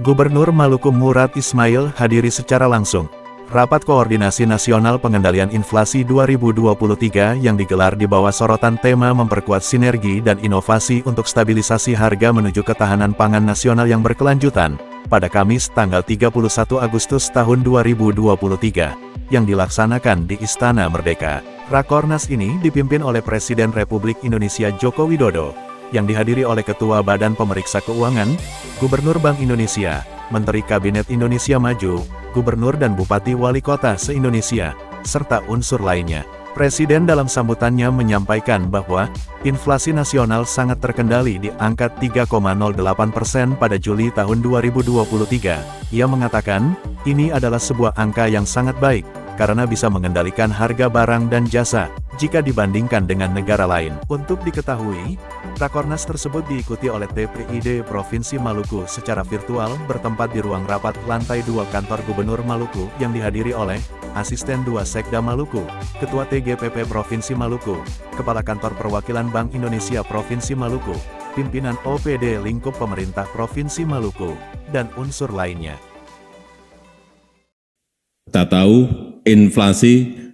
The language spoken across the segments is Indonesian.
Gubernur Maluku Murad Ismail hadiri secara langsung Rapat Koordinasi Nasional Pengendalian Inflasi 2023 yang digelar di bawah sorotan tema memperkuat sinergi dan inovasi untuk stabilisasi harga menuju ketahanan pangan nasional yang berkelanjutan, pada Kamis tanggal 31 Agustus tahun 2023, yang dilaksanakan di Istana Merdeka. Rakornas ini dipimpin oleh Presiden Republik Indonesia Joko Widodo, yang dihadiri oleh Ketua Badan Pemeriksa Keuangan, Gubernur Bank Indonesia, Menteri Kabinet Indonesia Maju, Gubernur dan Bupati Wali Kota se-Indonesia, serta unsur lainnya. Presiden dalam sambutannya menyampaikan bahwa inflasi nasional sangat terkendali di angka 3,08% pada Juli tahun 2023. Ia mengatakan, ini adalah sebuah angka yang sangat baik, karena bisa mengendalikan harga barang dan jasa, jika dibandingkan dengan negara lain. Untuk diketahui, Rakornas tersebut diikuti oleh TPID Provinsi Maluku secara virtual bertempat di ruang rapat lantai 2 kantor Gubernur Maluku yang dihadiri oleh Asisten 2 Sekda Maluku, Ketua TGPP Provinsi Maluku, Kepala Kantor Perwakilan Bank Indonesia Provinsi Maluku, Pimpinan OPD Lingkup Pemerintah Provinsi Maluku, dan unsur lainnya. Kita tahu inflasi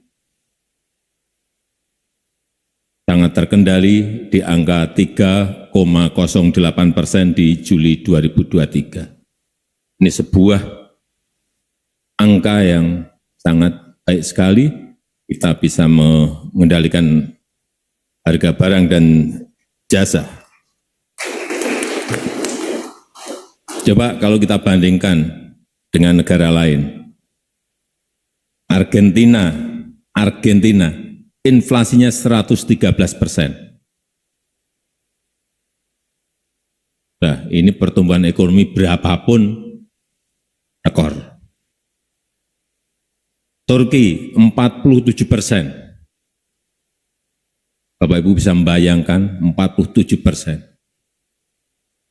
sangat terkendali di angka 3,08% di Juli 2023. Ini sebuah angka yang sangat baik sekali. Kita bisa mengendalikan harga barang dan jasa. Coba kalau kita bandingkan dengan negara lain. Argentina, inflasinya 113%. Nah, ini pertumbuhan ekonomi berapapun rekor. Turki 47%. Bapak Ibu bisa membayangkan 47%.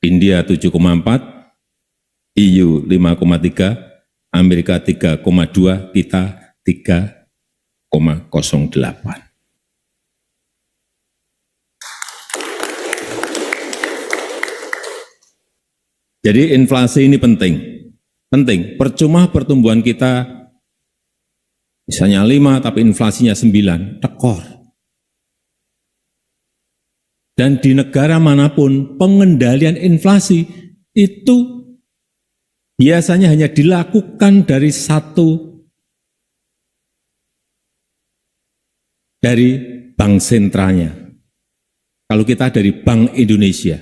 India 7,4, EU 5,3, Amerika 3,2, kita 3,08. Jadi inflasi ini penting. Percuma pertumbuhan kita misalnya 5 tapi inflasinya 9, tekor. Dan di negara manapun pengendalian inflasi itu biasanya hanya dilakukan dari bank sentralnya. Kalau kita dari Bank Indonesia,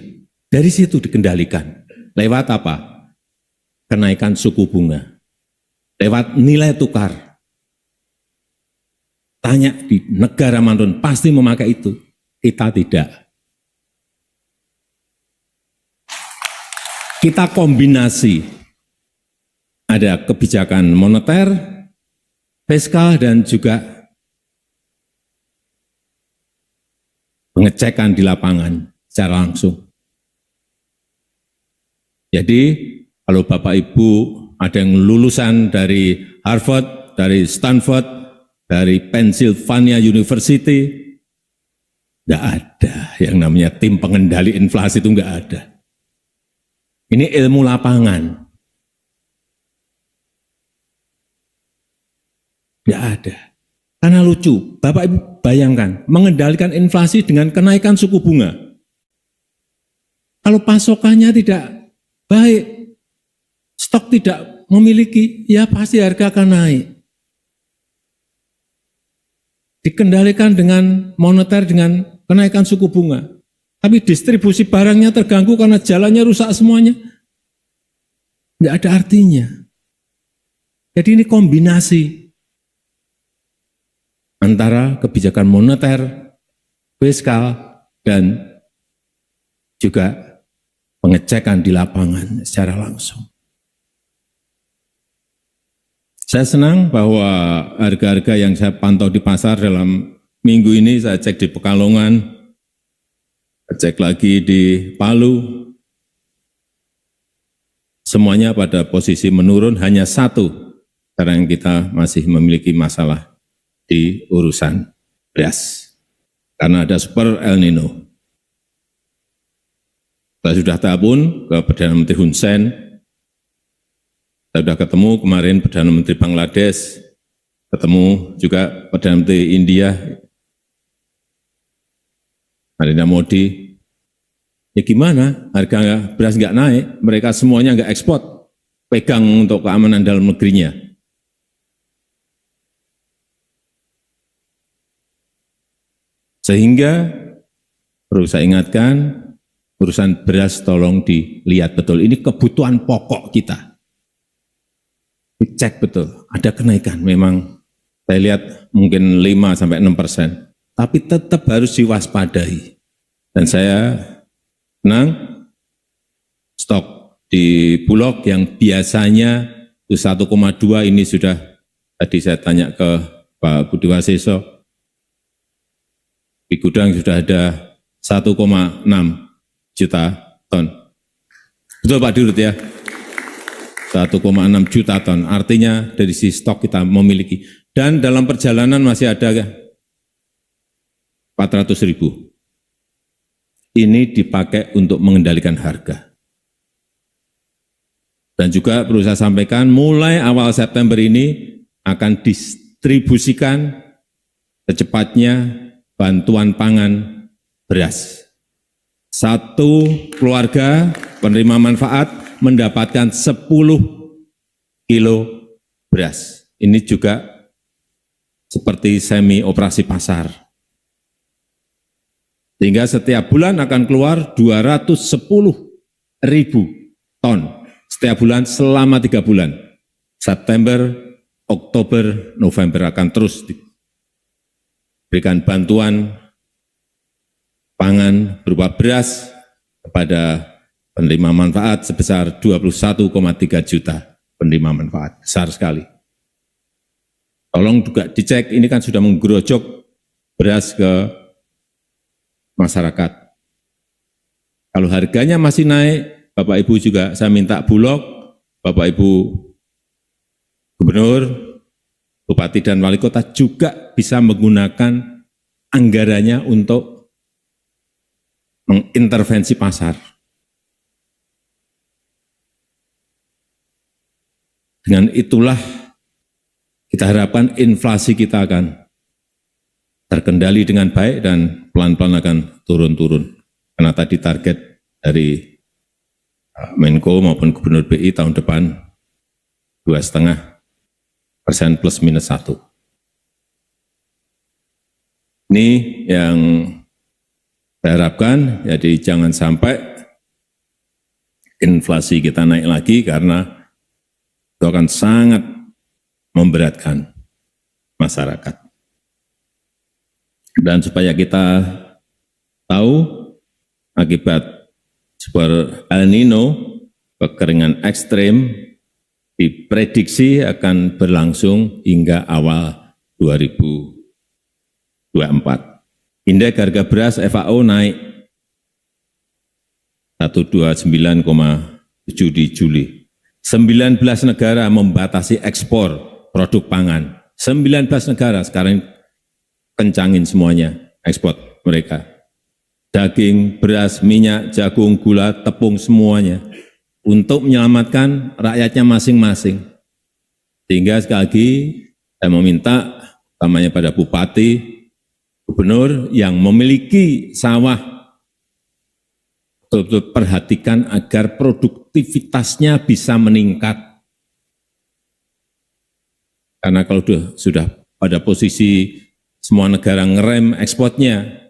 dari situ dikendalikan. Lewat apa? Kenaikan suku bunga. Lewat nilai tukar. Tanya di negara manapun, pasti memakai itu. Kita tidak. Kita kombinasi. Ada kebijakan moneter, fiskal, dan juga pengecekan di lapangan secara langsung. Jadi, kalau Bapak Ibu ada yang lulusan dari Harvard, dari Stanford, dari Pennsylvania University, enggak ada yang namanya tim pengendali inflasi, itu enggak ada. Ini ilmu lapangan. Enggak ada. Karena lucu, Bapak Ibu bayangkan, mengendalikan inflasi dengan kenaikan suku bunga. Kalau pasokannya tidak baik, stok tidak memiliki, ya pasti harga akan naik. Dikendalikan dengan moneter, dengan kenaikan suku bunga. Tapi distribusi barangnya terganggu karena jalannya rusak semuanya. Enggak ada artinya. Jadi ini kombinasi antara kebijakan moneter, fiskal, dan juga pengecekan di lapangan secara langsung. Saya senang bahwa harga-harga yang saya pantau di pasar dalam minggu ini, saya cek di Pekalongan, saya cek lagi di Palu, semuanya pada posisi menurun, hanya satu karena yang kita masih memiliki masalah di urusan beras. Karena ada super El Nino. Saya sudah telepon ke Perdana Menteri Hun Sen, Saya sudah ketemu kemarin Perdana Menteri Bangladesh, ketemu juga Perdana Menteri India, Narendra Modi. Ya gimana, harga beras nggak naik, mereka semuanya nggak ekspor, pegang untuk keamanan dalam negerinya. Sehingga perlu saya ingatkan, urusan beras tolong dilihat betul. Ini kebutuhan pokok kita. Dicek betul, ada kenaikan memang. Saya lihat mungkin 5-6%, tapi tetap harus diwaspadai. Dan saya senang stok di Bulog yang biasanya itu 1,2 ini sudah, tadi saya tanya ke Pak Budi Waseso, di gudang sudah ada 1,6 juta ton. Betul Pak Dirut ya? 1,6 juta ton, artinya dari sisi stok kita memiliki. Dan dalam perjalanan masih ada 400.000. Ini dipakai untuk mengendalikan harga. Dan juga perlu saya sampaikan, mulai awal September ini akan distribusikan secepatnya bantuan pangan beras. Satu keluarga penerima manfaat mendapatkan 10 kilo beras. Ini juga seperti semi operasi pasar. Sehingga setiap bulan akan keluar 210.000 ton. Setiap bulan selama 3 bulan. September, Oktober, November akan terus diberikan bantuan pangan berupa beras kepada penerima manfaat sebesar 21,3 juta penerima manfaat. Besar sekali. Tolong juga dicek, ini kan sudah menggerojok beras ke masyarakat. Kalau harganya masih naik, Bapak Ibu juga saya minta Bulog, Bapak Ibu Gubernur, Bupati dan Wali Kota juga bisa menggunakan anggarannya untuk mengintervensi pasar. Dengan itulah kita harapkan inflasi kita akan terkendali dengan baik dan pelan-pelan akan turun-turun. Karena tadi target dari Menko maupun Gubernur BI tahun depan 2,5% plus minus 1. Ini yang saya harapkan, jadi jangan sampai inflasi kita naik lagi karena itu akan sangat memberatkan masyarakat. Dan supaya kita tahu akibat super El Nino, kekeringan ekstrim diprediksi akan berlangsung hingga awal 2024. Indeks harga beras FAO naik 129,7 di Juli. 19 negara membatasi ekspor produk pangan. 19 negara sekarang kencangin semuanya ekspor mereka. Daging, beras, minyak, jagung, gula, tepung semuanya. Untuk menyelamatkan rakyatnya masing-masing. Sehingga sekali lagi saya meminta utamanya pada bupati, gubernur yang memiliki sawah, betul-betul perhatikan agar produktivitasnya bisa meningkat. Karena kalau sudah pada posisi semua negara ngerem ekspornya,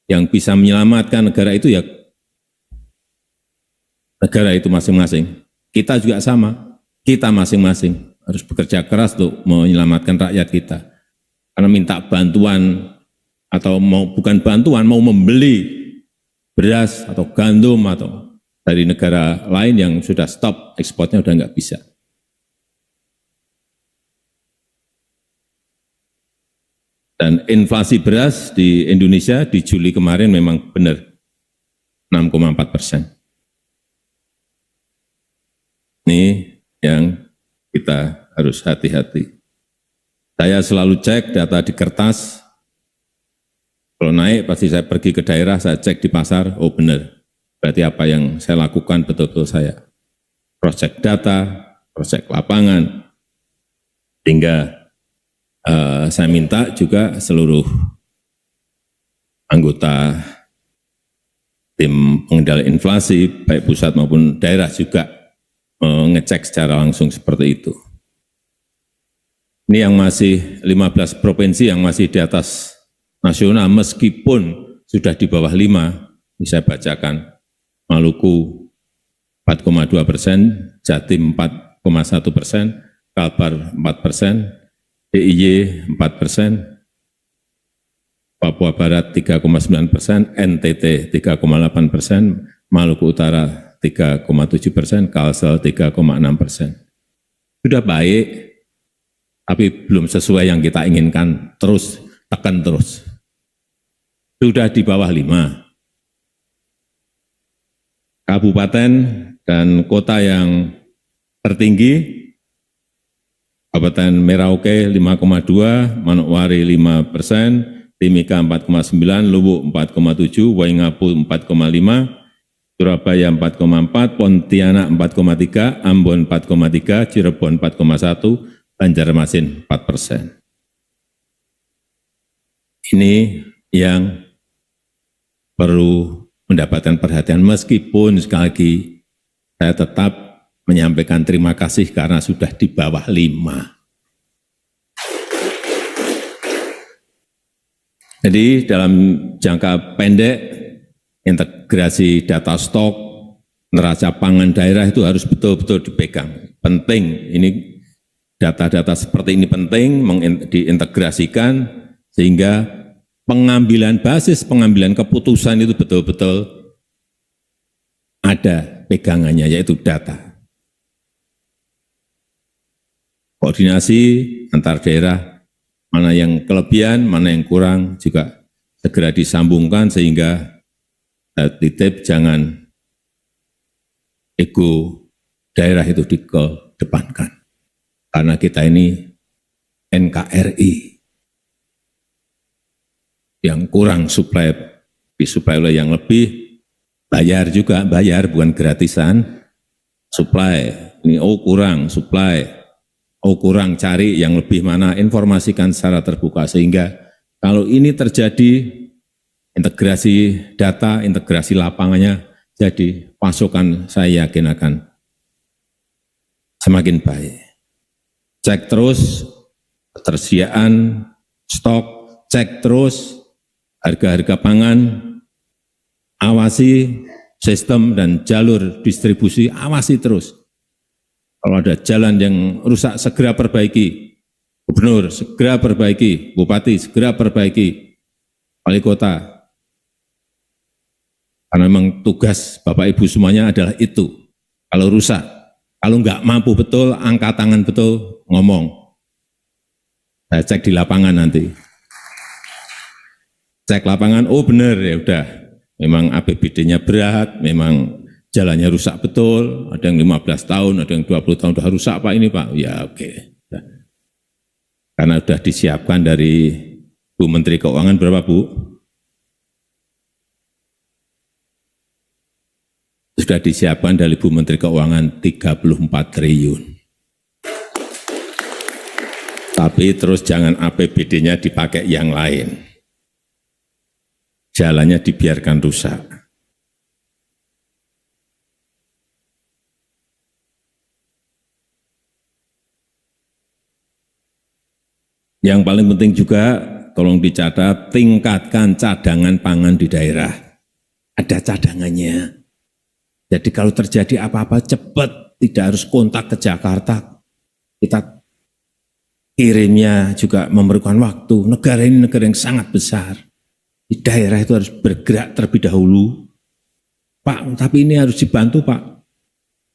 yang bisa menyelamatkan negara itu ya negara itu masing-masing. Kita juga sama, kita masing-masing harus bekerja keras untuk menyelamatkan rakyat kita. Karena minta bantuan atau bukan bantuan, mau membeli beras atau gandum atau dari negara lain yang sudah stop ekspornya udah nggak bisa. Dan inflasi beras di Indonesia di Juli kemarin memang benar 6,4%. Ini yang kita harus hati-hati. Saya selalu cek data di kertas. Kalau naik pasti saya pergi ke daerah, saya cek di pasar, oh benar. Berarti apa yang saya lakukan betul-betul saya cross check data, proyek lapangan. Sehingga saya minta juga seluruh anggota tim pengendali inflasi, baik pusat maupun daerah juga mengecek secara langsung seperti itu. Ini yang masih 15 provinsi yang masih di atas nasional, meskipun sudah di bawah 5, bisa bacakan. Maluku 4,2%, Jatim 4,1%, Kalbar 4%, DIY 4%, Papua Barat 3,9%, NTT 3,8%, Maluku Utara 3,7%, Kalsel 3,6%. Sudah baik, tapi belum sesuai yang kita inginkan, terus tekan terus. Sudah di bawah 5. Kabupaten dan kota yang tertinggi, Kabupaten Merauke 5,2, Manokwari 5%, Timika 4,9, Luwu 4,7, Waingapu 4,5, Surabaya 4,4, Pontianak 4,3, Ambon 4,3, Cirebon 4,1, Banjarmasin 4%. Ini yang perlu mendapatkan perhatian, meskipun sekali lagi saya tetap menyampaikan terima kasih karena sudah di bawah 5. Jadi dalam jangka pendek, integrasi data stok, neraca pangan daerah itu harus betul-betul dipegang. Penting, ini data-data seperti ini penting diintegrasikan sehingga basis pengambilan keputusan itu betul-betul ada pegangannya, yaitu data. Koordinasi antar daerah, mana yang kelebihan, mana yang kurang, juga segera disambungkan sehingga titip jangan ego daerah itu dikedepankan. Karena kita ini NKRI, yang kurang disuplai oleh yang lebih, bayar juga, bayar bukan gratisan, supply, ini kurang, supply, kurang, cari yang lebih mana, informasikan secara terbuka, sehingga kalau ini terjadi, integrasi data, integrasi lapangannya, jadi pasokan saya yakin akan semakin baik. Cek terus ketersediaan stok, cek terus harga-harga pangan, awasi sistem dan jalur distribusi, awasi terus. Kalau ada jalan yang rusak, segera perbaiki. Gubernur, segera perbaiki. Bupati, segera perbaiki. Wali kota. Karena memang tugas Bapak Ibu semuanya adalah itu. Kalau rusak, kalau nggak mampu betul, angkat tangan betul, ngomong. Saya cek di lapangan nanti. Cek lapangan, oh benar, ya udah. Memang APBD-nya berat, memang jalannya rusak betul, ada yang 15 tahun, ada yang 20 tahun sudah rusak Pak ini Pak. Ya oke. Karena sudah disiapkan dari Bu Menteri Keuangan berapa Bu? Sudah disiapkan dari Bu Menteri Keuangan 34 triliun. Tapi terus jangan APBD-nya dipakai yang lain. Jalannya dibiarkan rusak. Yang paling penting juga, tolong dicatat, tingkatkan cadangan pangan di daerah. Ada cadangannya. Jadi kalau terjadi apa-apa cepat, tidak harus kontak ke Jakarta. Kita kirimnya juga memerlukan waktu. Negara ini negara yang sangat besar. Di daerah itu harus bergerak terlebih dahulu. Pak, tapi ini harus dibantu Pak.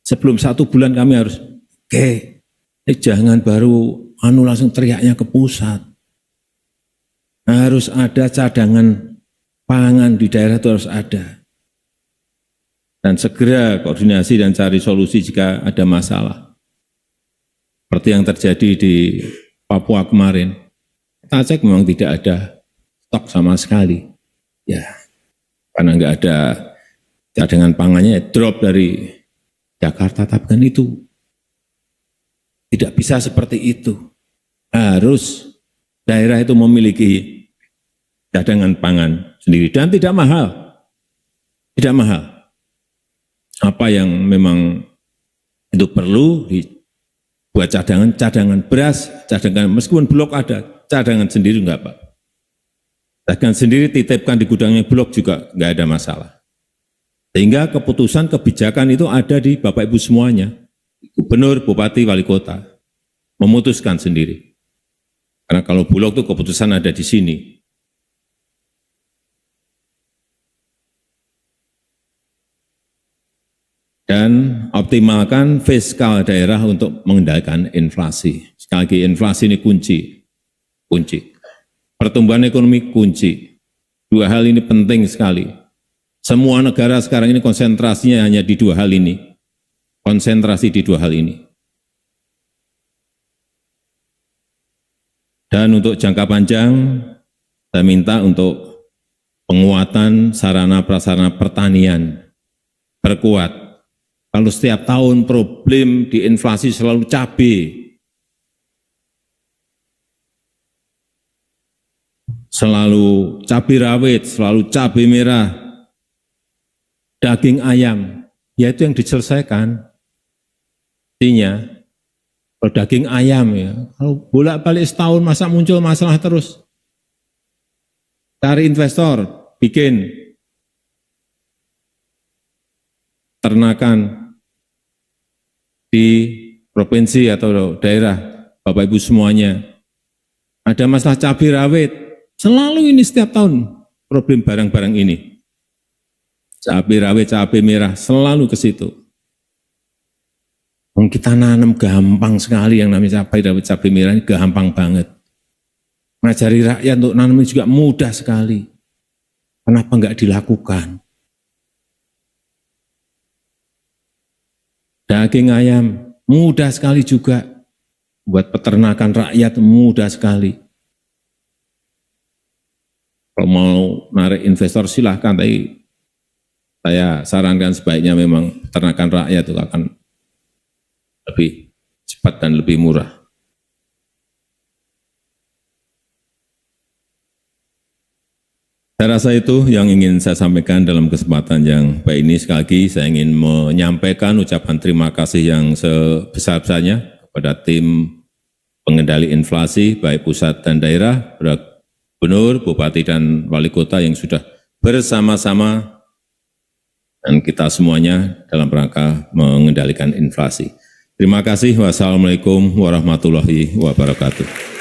Sebelum 1 bulan kami harus, jangan baru langsung teriaknya ke pusat. Harus ada cadangan pangan di daerah itu harus ada. Dan segera koordinasi dan cari solusi jika ada masalah. Seperti yang terjadi di Papua kemarin. Kita cek memang tidak ada stok sama sekali, ya, karena nggak ada cadangan pangannya, drop dari Jakarta, tapi kan itu Tidak bisa seperti itu. Harus daerah itu memiliki cadangan pangan sendiri dan tidak mahal. Tidak mahal. Apa yang memang itu perlu buat cadangan beras, cadangan meskipun Bulog ada, cadangan sendiri enggak Pak. Cadangan sendiri titipkan di gudangnya Bulog juga enggak ada masalah. Sehingga keputusan kebijakan itu ada di Bapak Ibu semuanya. Gubernur, Bupati, Wali Kota memutuskan sendiri. Karena kalau Bulog itu keputusan ada di sini. Dan optimalkan fiskal daerah untuk mengendalikan inflasi. Sekali lagi, inflasi ini kunci. Pertumbuhan ekonomi kunci. Dua hal ini penting sekali. Semua negara sekarang ini konsentrasinya hanya di dua hal ini. Konsentrasi di dua hal ini. Dan untuk jangka panjang, saya minta untuk penguatan sarana prasarana pertanian. Perkuat. Kalau setiap tahun problem di inflasi selalu cabai, selalu cabai rawit, selalu cabai merah, daging ayam, ya itu yang diselesaikan. Artinya, kalau daging ayam ya, kalau bolak-balik setahun masa muncul masalah terus. Cari investor, bikin ternakan di provinsi atau daerah, Bapak Ibu semuanya, ada masalah cabai rawit, selalu ini setiap tahun problem barang-barang ini. Cabai rawit, cabai merah, selalu ke situ. Kita nanam gampang sekali yang namanya cabai rawit, cabai merah ini gampang banget. Ngajari rakyat untuk nanam juga mudah sekali. Kenapa enggak dilakukan? Daging ayam, mudah sekali juga. Buat peternakan rakyat, mudah sekali. Kalau mau narik investor silahkan, tapi saya sarankan sebaiknya memang peternakan rakyat itu akan lebih cepat dan lebih murah. Saya rasa itu yang ingin saya sampaikan dalam kesempatan yang baik ini. Sekali lagi saya ingin menyampaikan ucapan terima kasih yang sebesar-besarnya kepada tim pengendali inflasi, baik pusat dan daerah, kepada Gubernur, Bupati, dan Wali Kota yang sudah bersama-sama dan kita semuanya dalam rangka mengendalikan inflasi. Terima kasih. Wassalamualaikum warahmatullahi wabarakatuh.